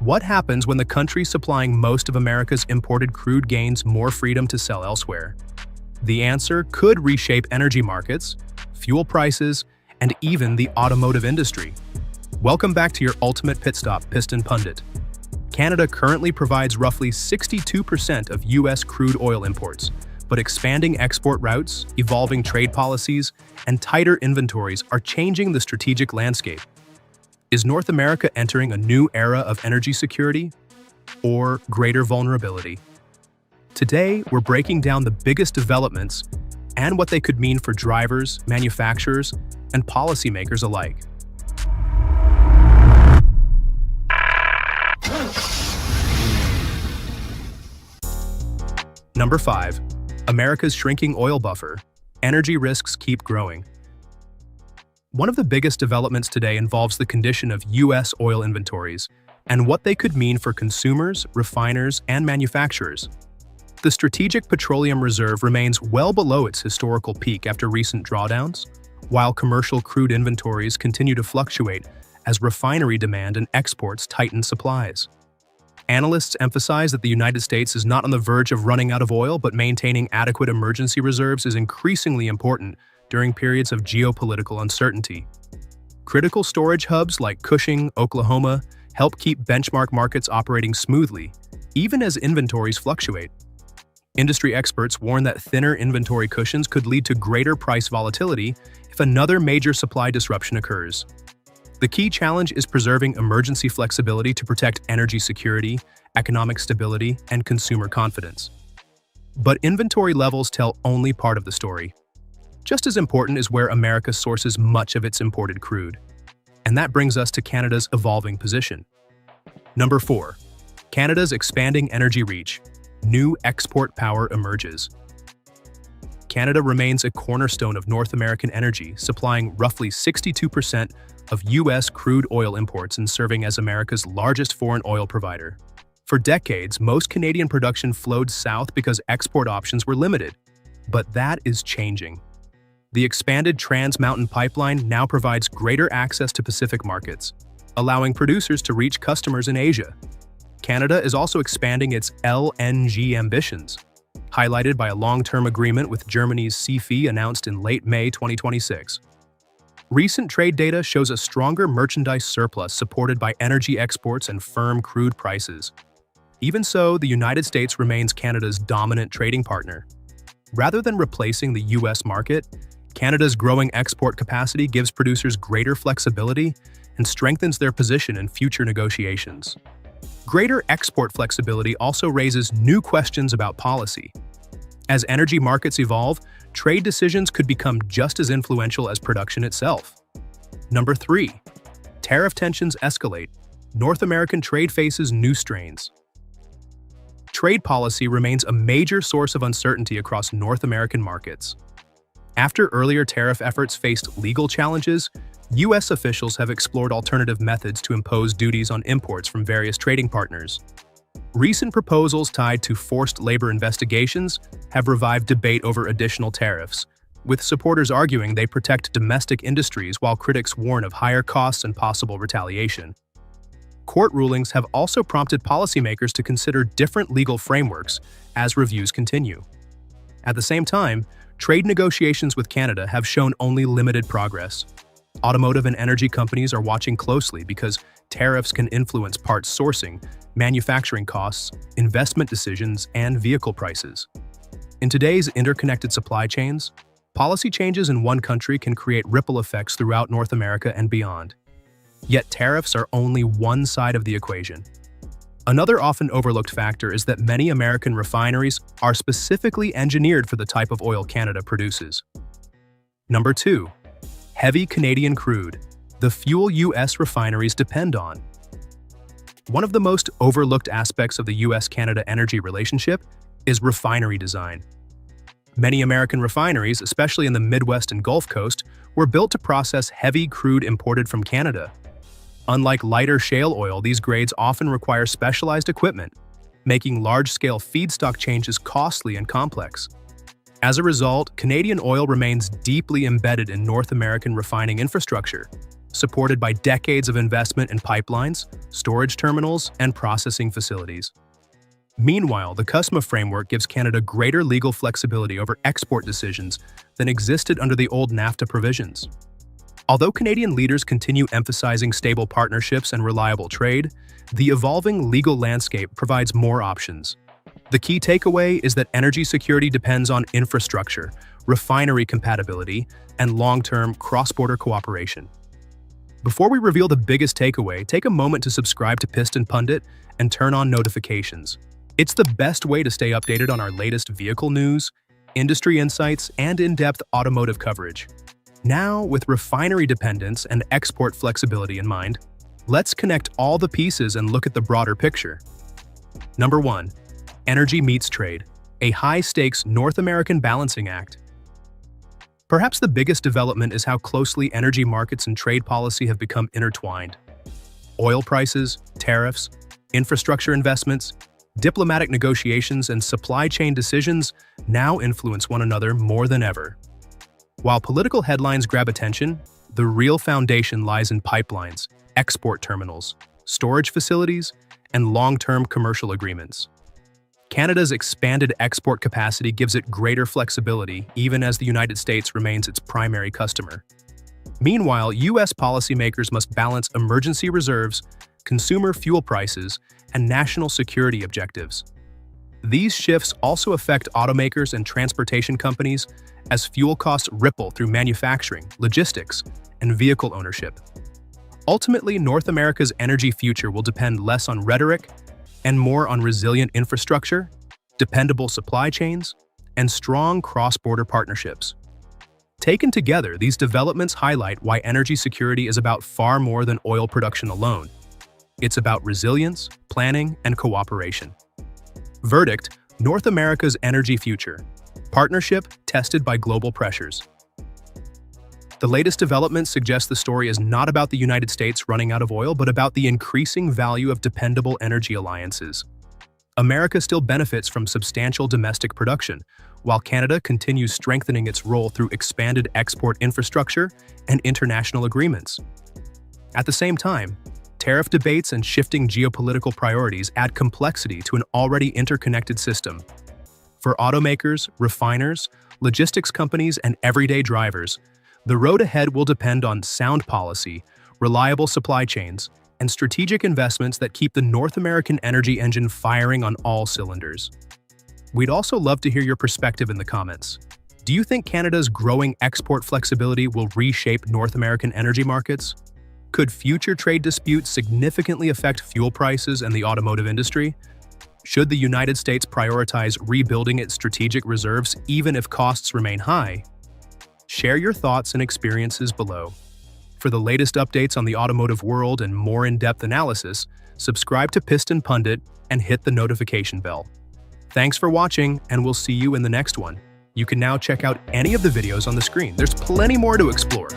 What happens when the country supplying most of America's imported crude gains more freedom to sell elsewhere? The answer could reshape energy markets, fuel prices, and even the automotive industry. Welcome back to your ultimate pit stop, Piston Pundit. Canada currently provides roughly 62% of U.S. crude oil imports, but expanding export routes, evolving trade policies, and tighter inventories are changing the strategic landscape. Is North America entering a new era of energy security or greater vulnerability? Today, we're breaking down the biggest developments and what they could mean for drivers, manufacturers, and policymakers alike. Number 5. America's shrinking oil buffer. Energy risks keep growing. One of the biggest developments today involves the condition of U.S. oil inventories and what they could mean for consumers, refiners, and manufacturers. The Strategic Petroleum Reserve remains well below its historical peak after recent drawdowns, while commercial crude inventories continue to fluctuate as refinery demand and exports tighten supplies. Analysts emphasize that the United States is not on the verge of running out of oil, but maintaining adequate emergency reserves is increasingly important during periods of geopolitical uncertainty. Critical storage hubs like Cushing, Oklahoma, help keep benchmark markets operating smoothly, even as inventories fluctuate. Industry experts warn that thinner inventory cushions could lead to greater price volatility if another major supply disruption occurs. The key challenge is preserving emergency flexibility to protect energy security, economic stability, and consumer confidence. But inventory levels tell only part of the story. Just as important is where America sources much of its imported crude. And that brings us to Canada's evolving position. Number 4. Canada's expanding energy reach. New export power emerges. Canada remains a cornerstone of North American energy, supplying roughly 62% of U.S. crude oil imports and serving as America's largest foreign oil provider. For decades, most Canadian production flowed south because export options were limited. But that is changing. The expanded Trans Mountain Pipeline now provides greater access to Pacific markets, allowing producers to reach customers in Asia. Canada is also expanding its LNG ambitions, highlighted by a long-term agreement with Germany's CFE announced in late May 2026. Recent trade data shows a stronger merchandise surplus supported by energy exports and firm crude prices. Even so, the United States remains Canada's dominant trading partner. Rather than replacing the U.S. market, Canada's growing export capacity gives producers greater flexibility and strengthens their position in future negotiations. Greater export flexibility also raises new questions about policy. As energy markets evolve, trade decisions could become just as influential as production itself. Number 3. Tariff tensions escalate. North American trade faces new strains. Trade policy remains a major source of uncertainty across North American markets. After earlier tariff efforts faced legal challenges, U.S. officials have explored alternative methods to impose duties on imports from various trading partners. Recent proposals tied to forced labor investigations have revived debate over additional tariffs, with supporters arguing they protect domestic industries while critics warn of higher costs and possible retaliation. Court rulings have also prompted policymakers to consider different legal frameworks as reviews continue. At the same time, trade negotiations with Canada have shown only limited progress. Automotive and energy companies are watching closely because tariffs can influence parts sourcing, manufacturing costs, investment decisions, and vehicle prices. In today's interconnected supply chains, policy changes in one country can create ripple effects throughout North America and beyond. Yet tariffs are only one side of the equation. Another often overlooked factor is that many American refineries are specifically engineered for the type of oil Canada produces. Number 2. Heavy Canadian crude, the fuel U.S. refineries depend on. One of the most overlooked aspects of the U.S.-Canada energy relationship is refinery design. Many American refineries, especially in the Midwest and Gulf Coast, were built to process heavy crude imported from Canada. Unlike lighter shale oil, these grades often require specialized equipment, making large-scale feedstock changes costly and complex. As a result, Canadian oil remains deeply embedded in North American refining infrastructure, supported by decades of investment in pipelines, storage terminals, and processing facilities. Meanwhile, the CUSMA framework gives Canada greater legal flexibility over export decisions than existed under the old NAFTA provisions. Although Canadian leaders continue emphasizing stable partnerships and reliable trade, the evolving legal landscape provides more options. The key takeaway is that energy security depends on infrastructure, refinery compatibility, and long-term cross-border cooperation. Before we reveal the biggest takeaway, take a moment to subscribe to Piston Pundit and turn on notifications. It's the best way to stay updated on our latest vehicle news, industry insights, and in-depth automotive coverage. Now, with refinery dependence and export flexibility in mind, let's connect all the pieces and look at the broader picture. Number 1. Energy meets trade, a high-stakes North American balancing act. Perhaps the biggest development is how closely energy markets and trade policy have become intertwined. Oil prices, tariffs, infrastructure investments, diplomatic negotiations, and supply chain decisions now influence one another more than ever. While political headlines grab attention, the real foundation lies in pipelines, export terminals, storage facilities, and long-term commercial agreements. Canada's expanded export capacity gives it greater flexibility, even as the United States remains its primary customer. Meanwhile, U.S. policymakers must balance emergency reserves, consumer fuel prices, and national security objectives. These shifts also affect automakers and transportation companies as fuel costs ripple through manufacturing, logistics, and vehicle ownership. Ultimately, North America's energy future will depend less on rhetoric and more on resilient infrastructure, dependable supply chains, and strong cross-border partnerships. Taken together, these developments highlight why energy security is about far more than oil production alone. It's about resilience, planning, and cooperation. Verdict: North America's energy future. Partnership tested by global pressures. The latest developments suggest the story is not about the United States running out of oil, but about the increasing value of dependable energy alliances. America still benefits from substantial domestic production, while Canada continues strengthening its role through expanded export infrastructure and international agreements. At the same time, tariff debates and shifting geopolitical priorities add complexity to an already interconnected system. For automakers, refiners, logistics companies, and everyday drivers, the road ahead will depend on sound policy, reliable supply chains, and strategic investments that keep the North American energy engine firing on all cylinders. We'd also love to hear your perspective in the comments. Do you think Canada's growing export flexibility will reshape North American energy markets? Could future trade disputes significantly affect fuel prices and the automotive industry? Should the United States prioritize rebuilding its strategic reserves even if costs remain high? Share your thoughts and experiences below. For the latest updates on the automotive world and more in-depth analysis, subscribe to Piston Pundit and hit the notification bell. Thanks for watching, and we'll see you in the next one. You can now check out any of the videos on the screen. There's plenty more to explore.